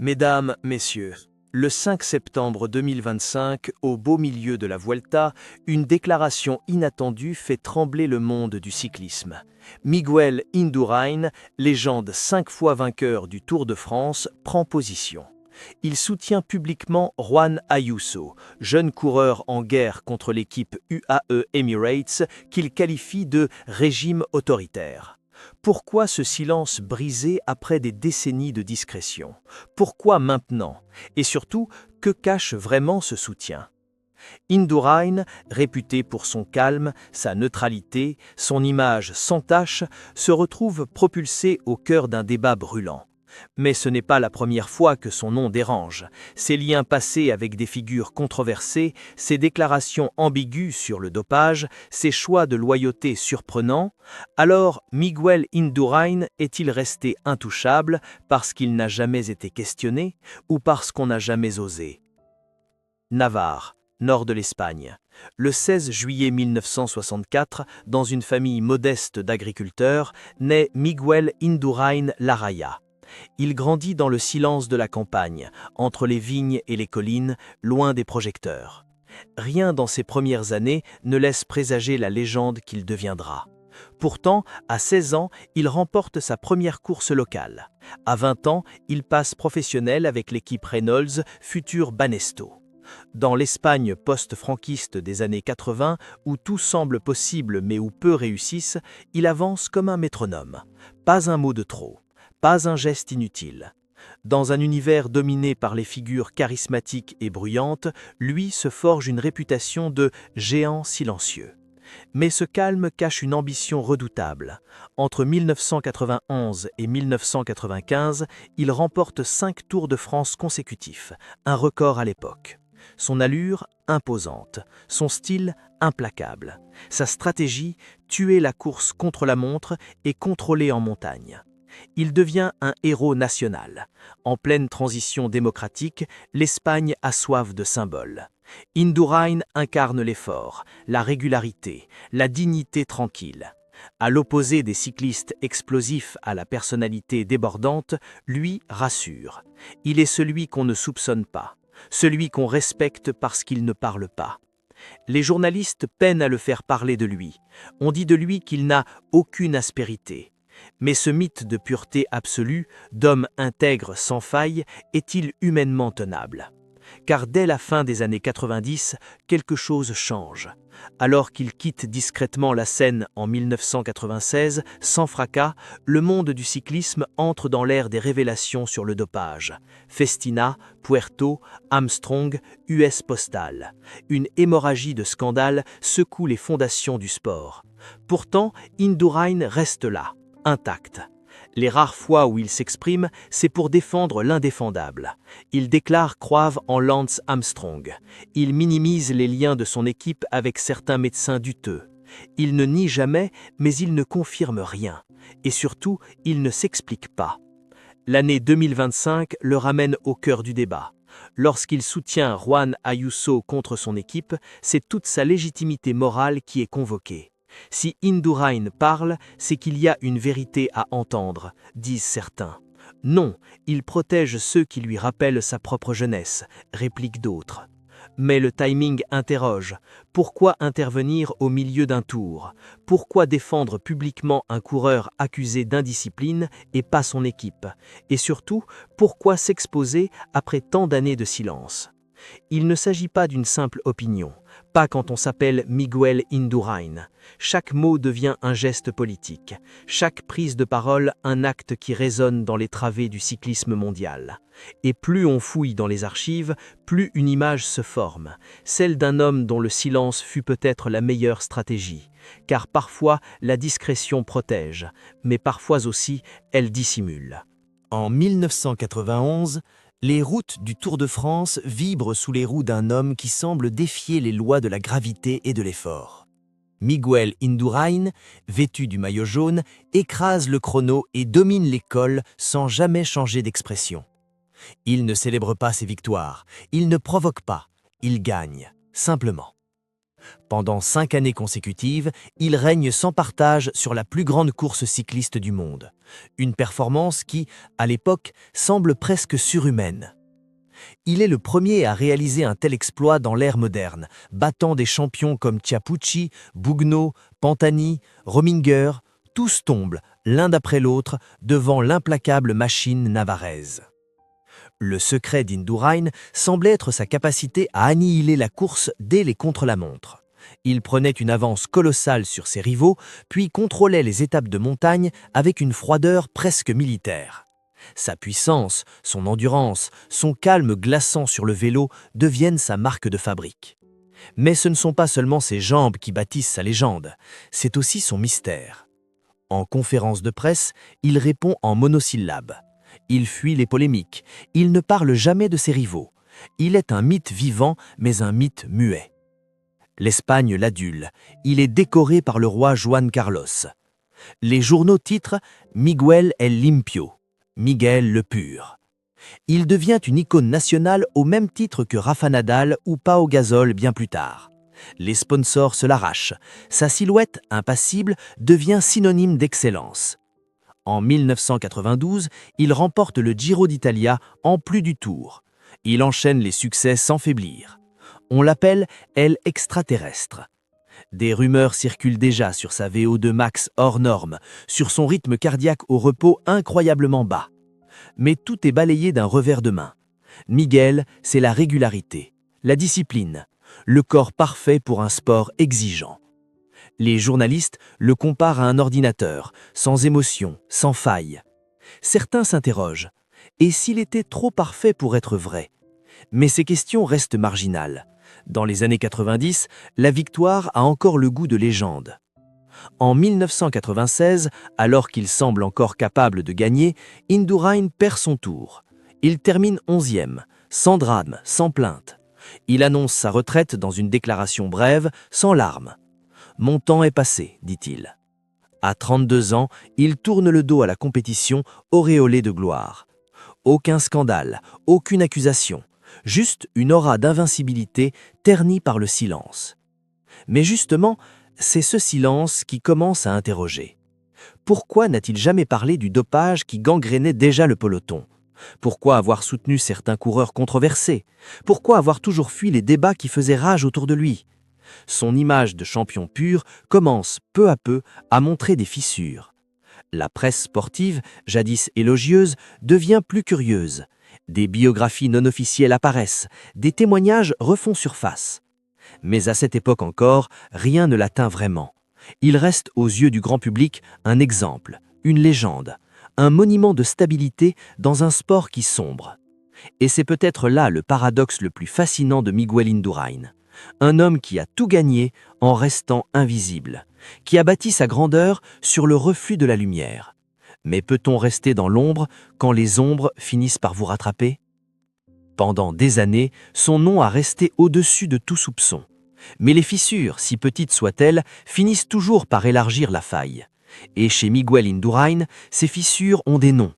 Mesdames, Messieurs, le 5 septembre 2025, au beau milieu de la Vuelta, une déclaration inattendue fait trembler le monde du cyclisme. Miguel Indurain, légende 5 fois vainqueur du Tour de France, prend position. Il soutient publiquement Juan Ayuso, jeune coureur en guerre contre l'équipe UAE Emirates, qu'il qualifie de régime autoritaire. Pourquoi ce silence brisé après des décennies de discrétion? Pourquoi maintenant? Et surtout, que cache vraiment ce soutien? Indurain, réputé pour son calme, sa neutralité, son image sans tache, se retrouve propulsé au cœur d'un débat brûlant. Mais ce n'est pas la première fois que son nom dérange. Ses liens passés avec des figures controversées, ses déclarations ambiguës sur le dopage, ses choix de loyauté surprenants. Alors, Miguel Indurain est-il resté intouchable parce qu'il n'a jamais été questionné ou parce qu'on n'a jamais osé? Navarre, nord de l'Espagne. Le 16 juillet 1964, dans une famille modeste d'agriculteurs, naît Miguel Indurain Larraya. Il grandit dans le silence de la campagne, entre les vignes et les collines, loin des projecteurs. Rien dans ses premières années ne laisse présager la légende qu'il deviendra. Pourtant, à 16 ans, il remporte sa première course locale. À 20 ans, il passe professionnel avec l'équipe Reynolds, futur Banesto. Dans l'Espagne post-franquiste des années 80, où tout semble possible mais où peu réussissent, il avance comme un métronome. Pas un mot de trop. Pas un geste inutile. Dans un univers dominé par les figures charismatiques et bruyantes, lui se forge une réputation de géant silencieux. Mais ce calme cache une ambition redoutable. Entre 1991 et 1995, il remporte 5 Tours de France consécutifs, un record à l'époque. Son allure, imposante. Son style, implacable. Sa stratégie, tuer la course contre la montre et contrôler en montagne. Il devient un héros national. En pleine transition démocratique, l'Espagne a soif de symboles. Indurain incarne l'effort, la régularité, la dignité tranquille. À l'opposé des cyclistes explosifs à la personnalité débordante, lui rassure. Il est celui qu'on ne soupçonne pas, celui qu'on respecte parce qu'il ne parle pas. Les journalistes peinent à le faire parler de lui. On dit de lui qu'il n'a aucune aspérité. Mais ce mythe de pureté absolue, d'homme intègre sans faille, est-il humainement tenable? Car dès la fin des années 90, quelque chose change. Alors qu'il quitte discrètement la scène en 1996, sans fracas, le monde du cyclisme entre dans l'ère des révélations sur le dopage. Festina, Puerto, Armstrong, US Postal. Une hémorragie de scandales secoue les fondations du sport. Pourtant, Indurain reste là, intact. Les rares fois où il s'exprime, c'est pour défendre l'indéfendable. Il déclare croire en Lance Armstrong. Il minimise les liens de son équipe avec certains médecins douteux. Il ne nie jamais, mais il ne confirme rien. Et surtout, il ne s'explique pas. L'année 2025 le ramène au cœur du débat. Lorsqu'il soutient Juan Ayuso contre son équipe, c'est toute sa légitimité morale qui est convoquée. Si Indurain parle, c'est qu'il y a une vérité à entendre, disent certains. Non, il protège ceux qui lui rappellent sa propre jeunesse, répliquent d'autres. Mais le timing interroge. Pourquoi intervenir au milieu d'un tour? Pourquoi défendre publiquement un coureur accusé d'indiscipline et pas son équipe? Et surtout, pourquoi s'exposer après tant d'années de silence? Il ne s'agit pas d'une simple opinion, pas quand on s'appelle Miguel Indurain. Chaque mot devient un geste politique, chaque prise de parole un acte qui résonne dans les travées du cyclisme mondial. Et plus on fouille dans les archives, plus une image se forme, celle d'un homme dont le silence fut peut-être la meilleure stratégie, car parfois la discrétion protège, mais parfois aussi elle dissimule. En 1991, les routes du Tour de France vibrent sous les roues d'un homme qui semble défier les lois de la gravité et de l'effort. Miguel Indurain, vêtu du maillot jaune, écrase le chrono et domine les cols sans jamais changer d'expression. Il ne célèbre pas ses victoires, il ne provoque pas, il gagne, simplement. Pendant 5 années consécutives, il règne sans partage sur la plus grande course cycliste du monde. Une performance qui, à l'époque, semble presque surhumaine. Il est le premier à réaliser un tel exploit dans l'ère moderne, battant des champions comme Chiappucci, Bugno, Pantani, Rominger. Tous tombent, l'un d'après l'autre, devant l'implacable machine navarraise. Le secret d'Indurain semblait être sa capacité à annihiler la course dès les contre-la-montre. Il prenait une avance colossale sur ses rivaux, puis contrôlait les étapes de montagne avec une froideur presque militaire. Sa puissance, son endurance, son calme glaçant sur le vélo deviennent sa marque de fabrique. Mais ce ne sont pas seulement ses jambes qui bâtissent sa légende, c'est aussi son mystère. En conférence de presse, il répond en monosyllabes. Il fuit les polémiques, il ne parle jamais de ses rivaux. Il est un mythe vivant, mais un mythe muet. L'Espagne l'adule, il est décoré par le roi Juan Carlos. Les journaux titrent « Miguel el Limpio », Miguel le Pur. Il devient une icône nationale au même titre que Rafa Nadal ou Pau Gasol bien plus tard. Les sponsors se l'arrachent. Sa silhouette, impassible, devient synonyme d'excellence. En 1992, il remporte le Giro d'Italia en plus du Tour. Il enchaîne les succès sans faiblir. On l'appelle « El extraterrestre ». Des rumeurs circulent déjà sur sa VO2 max hors norme, sur son rythme cardiaque au repos incroyablement bas. Mais tout est balayé d'un revers de main. Miguel, c'est la régularité, la discipline, le corps parfait pour un sport exigeant. Les journalistes le comparent à un ordinateur, sans émotion, sans faille. Certains s'interrogent. Et s'il était trop parfait pour être vrai? Mais ces questions restent marginales. Dans les années 90, la victoire a encore le goût de légende. En 1996, alors qu'il semble encore capable de gagner, Indurain perd son tour. Il termine 11e, sans drame, sans plainte. Il annonce sa retraite dans une déclaration brève, sans larmes. « Mon temps est passé », dit-il. À 32 ans, il tourne le dos à la compétition, auréolé de gloire. Aucun scandale, aucune accusation, juste une aura d'invincibilité ternie par le silence. Mais justement, c'est ce silence qui commence à interroger. Pourquoi n'a-t-il jamais parlé du dopage qui gangrénait déjà le peloton? Pourquoi avoir soutenu certains coureurs controversés? Pourquoi avoir toujours fui les débats qui faisaient rage autour de lui? Son image de champion pur commence peu à peu à montrer des fissures. La presse sportive, jadis élogieuse, devient plus curieuse. Des biographies non officielles apparaissent, des témoignages refont surface. Mais à cette époque encore, rien ne l'atteint vraiment. Il reste aux yeux du grand public un exemple, une légende, un monument de stabilité dans un sport qui sombre. Et c'est peut-être là le paradoxe le plus fascinant de Miguel Indurain. Un homme qui a tout gagné en restant invisible, qui a bâti sa grandeur sur le reflux de la lumière. Mais peut-on rester dans l'ombre quand les ombres finissent par vous rattraper? Pendant des années, son nom a resté au-dessus de tout soupçon. Mais les fissures, si petites soient-elles, finissent toujours par élargir la faille. Et chez Miguel Indurain, ces fissures ont des noms.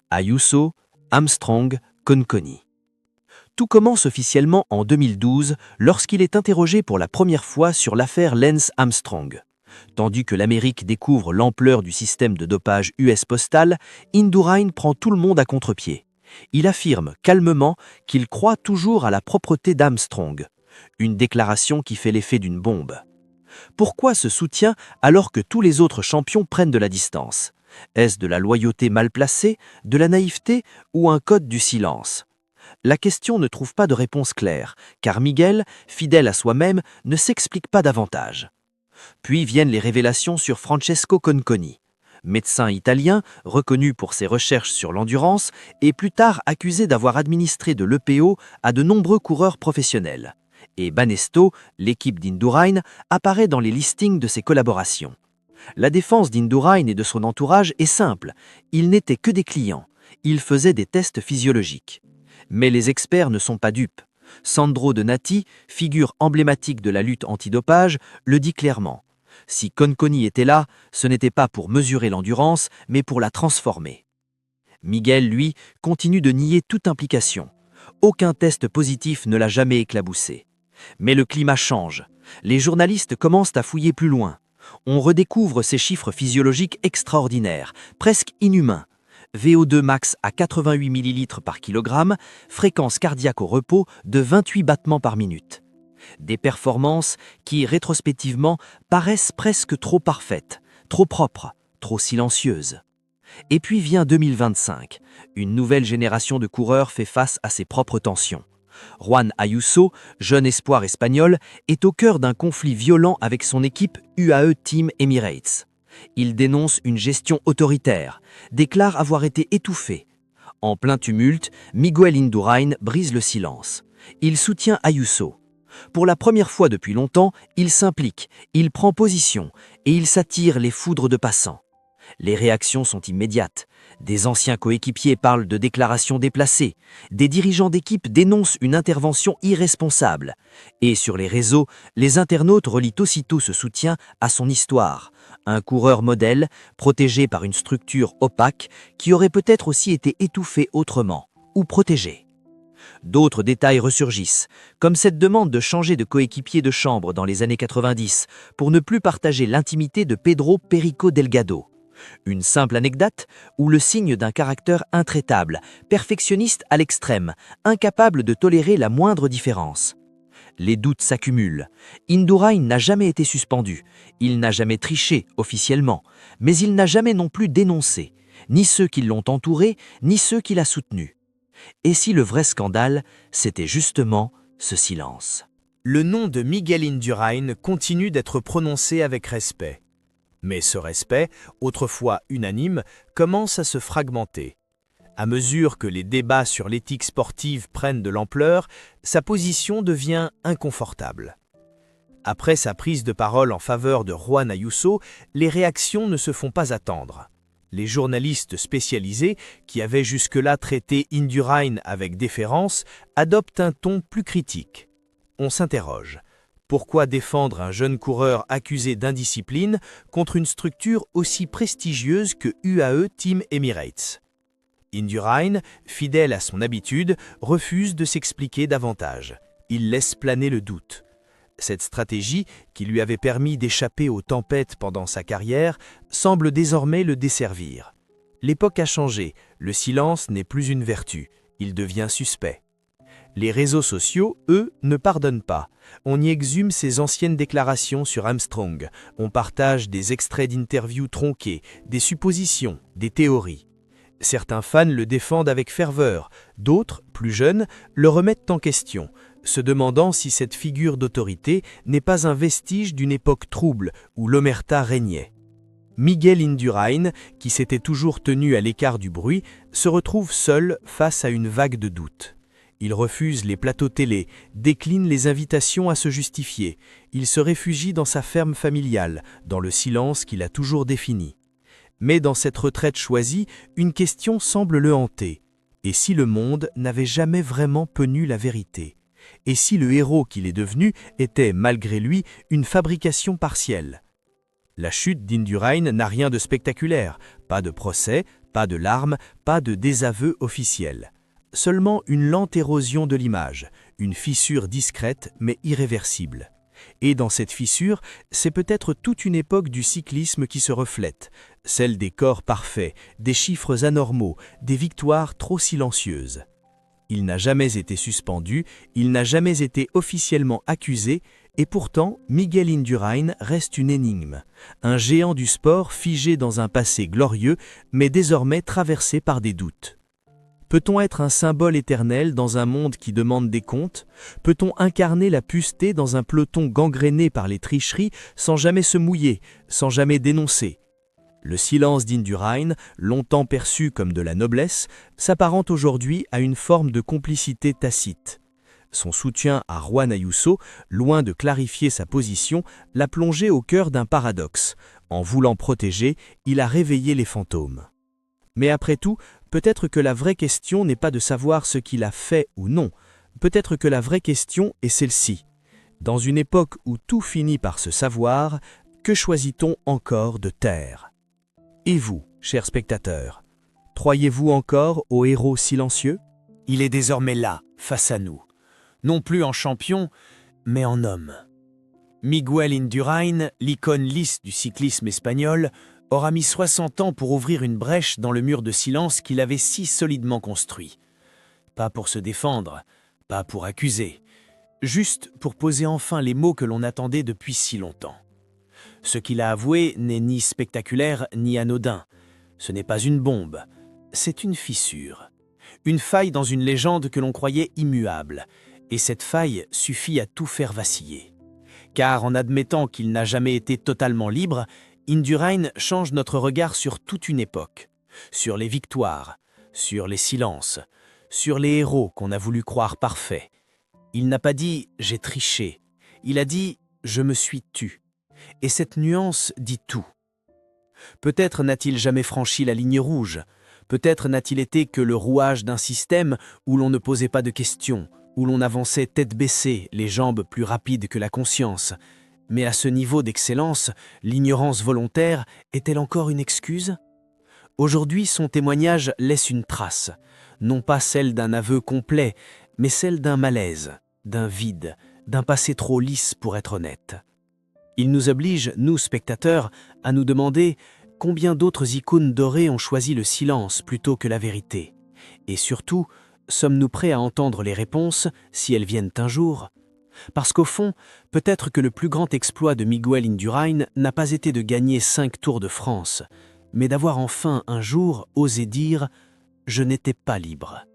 Ayuso, Armstrong, Conconi. Tout commence officiellement en 2012 lorsqu'il est interrogé pour la première fois sur l'affaire Lance Armstrong. Tandis que l'Amérique découvre l'ampleur du système de dopage US Postal, Indurain prend tout le monde à contre-pied. Il affirme calmement qu'il croit toujours à la propreté d'Armstrong, une déclaration qui fait l'effet d'une bombe. Pourquoi ce soutien alors que tous les autres champions prennent de la distance? Est-ce de la loyauté mal placée, de la naïveté ou un code du silence? La question ne trouve pas de réponse claire, car Miguel, fidèle à soi-même, ne s'explique pas davantage. Puis viennent les révélations sur Francesco Conconi, médecin italien reconnu pour ses recherches sur l'endurance et plus tard accusé d'avoir administré de l'EPO à de nombreux coureurs professionnels. Et Banesto, l'équipe d'Indurain, apparaît dans les listings de ses collaborations. La défense d'Indurain et de son entourage est simple, ils n'étaient que des clients, ils faisaient des tests physiologiques. Mais les experts ne sont pas dupes. Sandro Donati, figure emblématique de la lutte antidopage, le dit clairement. Si Conconi était là, ce n'était pas pour mesurer l'endurance, mais pour la transformer. Miguel, lui, continue de nier toute implication. Aucun test positif ne l'a jamais éclaboussé. Mais le climat change. Les journalistes commencent à fouiller plus loin. On redécouvre ces chiffres physiologiques extraordinaires, presque inhumains. VO2 max à 88 ml par kilogramme, fréquence cardiaque au repos de 28 battements par minute. Des performances qui, rétrospectivement, paraissent presque trop parfaites, trop propres, trop silencieuses. Et puis vient 2025. Une nouvelle génération de coureurs fait face à ses propres tensions. Juan Ayuso, jeune espoir espagnol, est au cœur d'un conflit violent avec son équipe UAE Team Emirates. Il dénonce une gestion autoritaire, déclare avoir été étouffé. En plein tumulte, Miguel Indurain brise le silence. Il soutient Ayuso. Pour la première fois depuis longtemps, il s'implique, il prend position et il s'attire les foudres de passants. Les réactions sont immédiates. Des anciens coéquipiers parlent de déclarations déplacées. Des dirigeants d'équipe dénoncent une intervention irresponsable. Et sur les réseaux, les internautes relient aussitôt ce soutien à son histoire. Un coureur modèle, protégé par une structure opaque, qui aurait peut-être aussi été étouffé autrement, ou protégé. D'autres détails ressurgissent, comme cette demande de changer de coéquipier de chambre dans les années 90 pour ne plus partager l'intimité de Pedro Perico Delgado. Une simple anecdote ou le signe d'un caractère intraitable, perfectionniste à l'extrême, incapable de tolérer la moindre différence. Les doutes s'accumulent. Indurain n'a jamais été suspendu, il n'a jamais triché officiellement, mais il n'a jamais non plus dénoncé, ni ceux qui l'ont entouré, ni ceux qui l'a soutenu. Et si le vrai scandale, c'était justement ce silence? Le nom de Miguel Indurain continue d'être prononcé avec respect. Mais ce respect, autrefois unanime, commence à se fragmenter. À mesure que les débats sur l'éthique sportive prennent de l'ampleur, sa position devient inconfortable. Après sa prise de parole en faveur de Juan Ayuso, les réactions ne se font pas attendre. Les journalistes spécialisés, qui avaient jusque-là traité Indurain avec déférence, adoptent un ton plus critique. On s'interroge. Pourquoi défendre un jeune coureur accusé d'indiscipline contre une structure aussi prestigieuse que UAE Team Emirates? Indurain, fidèle à son habitude, refuse de s'expliquer davantage. Il laisse planer le doute. Cette stratégie, qui lui avait permis d'échapper aux tempêtes pendant sa carrière, semble désormais le desservir. L'époque a changé, le silence n'est plus une vertu, il devient suspect. Les réseaux sociaux, eux, ne pardonnent pas. On y exhume ses anciennes déclarations sur Armstrong, on partage des extraits d'interviews tronqués, des suppositions, des théories. Certains fans le défendent avec ferveur, d'autres, plus jeunes, le remettent en question, se demandant si cette figure d'autorité n'est pas un vestige d'une époque trouble où l'omerta régnait. Miguel Indurain, qui s'était toujours tenu à l'écart du bruit, se retrouve seul face à une vague de doutes. Il refuse les plateaux télé, décline les invitations à se justifier. Il se réfugie dans sa ferme familiale, dans le silence qu'il a toujours défini. Mais dans cette retraite choisie, une question semble le hanter. Et si le monde n'avait jamais vraiment connu la vérité? Et si le héros qu'il est devenu était, malgré lui, une fabrication partielle? La chute d'Indurain n'a rien de spectaculaire, pas de procès, pas de larmes, pas de désaveu officiel. Seulement une lente érosion de l'image, une fissure discrète mais irréversible. Et dans cette fissure, c'est peut-être toute une époque du cyclisme qui se reflète, celle des corps parfaits, des chiffres anormaux, des victoires trop silencieuses. Il n'a jamais été suspendu, il n'a jamais été officiellement accusé, et pourtant Miguel Indurain reste une énigme, un géant du sport figé dans un passé glorieux, mais désormais traversé par des doutes. Peut-on être un symbole éternel dans un monde qui demande des comptes? Peut-on incarner la puceté dans un peloton gangréné par les tricheries sans jamais se mouiller, sans jamais dénoncer? Le silence d'Indurain, longtemps perçu comme de la noblesse, s'apparente aujourd'hui à une forme de complicité tacite. Son soutien à Juan Ayuso, loin de clarifier sa position, l'a plongé au cœur d'un paradoxe. En voulant protéger, il a réveillé les fantômes. Mais après tout, peut-être que la vraie question n'est pas de savoir ce qu'il a fait ou non. Peut-être que la vraie question est celle-ci. Dans une époque où tout finit par se savoir, que choisit-on encore de taire? Et vous, chers spectateurs, croyez-vous encore au héros silencieux? Il est désormais là, face à nous. Non plus en champion, mais en homme. Miguel Indurain, l'icône lisse du cyclisme espagnol, aura mis 60 ans pour ouvrir une brèche dans le mur de silence qu'il avait si solidement construit. Pas pour se défendre, pas pour accuser, juste pour poser enfin les mots que l'on attendait depuis si longtemps. Ce qu'il a avoué n'est ni spectaculaire ni anodin. Ce n'est pas une bombe, c'est une fissure. Une faille dans une légende que l'on croyait immuable. Et cette faille suffit à tout faire vaciller. Car en admettant qu'il n'a jamais été totalement libre, Indurain change notre regard sur toute une époque. Sur les victoires, sur les silences, sur les héros qu'on a voulu croire parfaits. Il n'a pas dit « j'ai triché », il a dit « je me suis tu ». Et cette nuance dit tout. Peut-être n'a-t-il jamais franchi la ligne rouge, peut-être n'a-t-il été que le rouage d'un système où l'on ne posait pas de questions, où l'on avançait tête baissée, les jambes plus rapides que la conscience. Mais à ce niveau d'excellence, l'ignorance volontaire est-elle encore une excuse? Aujourd'hui, son témoignage laisse une trace, non pas celle d'un aveu complet, mais celle d'un malaise, d'un vide, d'un passé trop lisse pour être honnête. Il nous oblige, nous spectateurs, à nous demander combien d'autres icônes dorées ont choisi le silence plutôt que la vérité. Et surtout, sommes-nous prêts à entendre les réponses si elles viennent un jour? Parce qu'au fond, peut-être que le plus grand exploit de Miguel Indurain n'a pas été de gagner 5 Tours de France, mais d'avoir enfin un jour osé dire « Je n'étais pas libre ».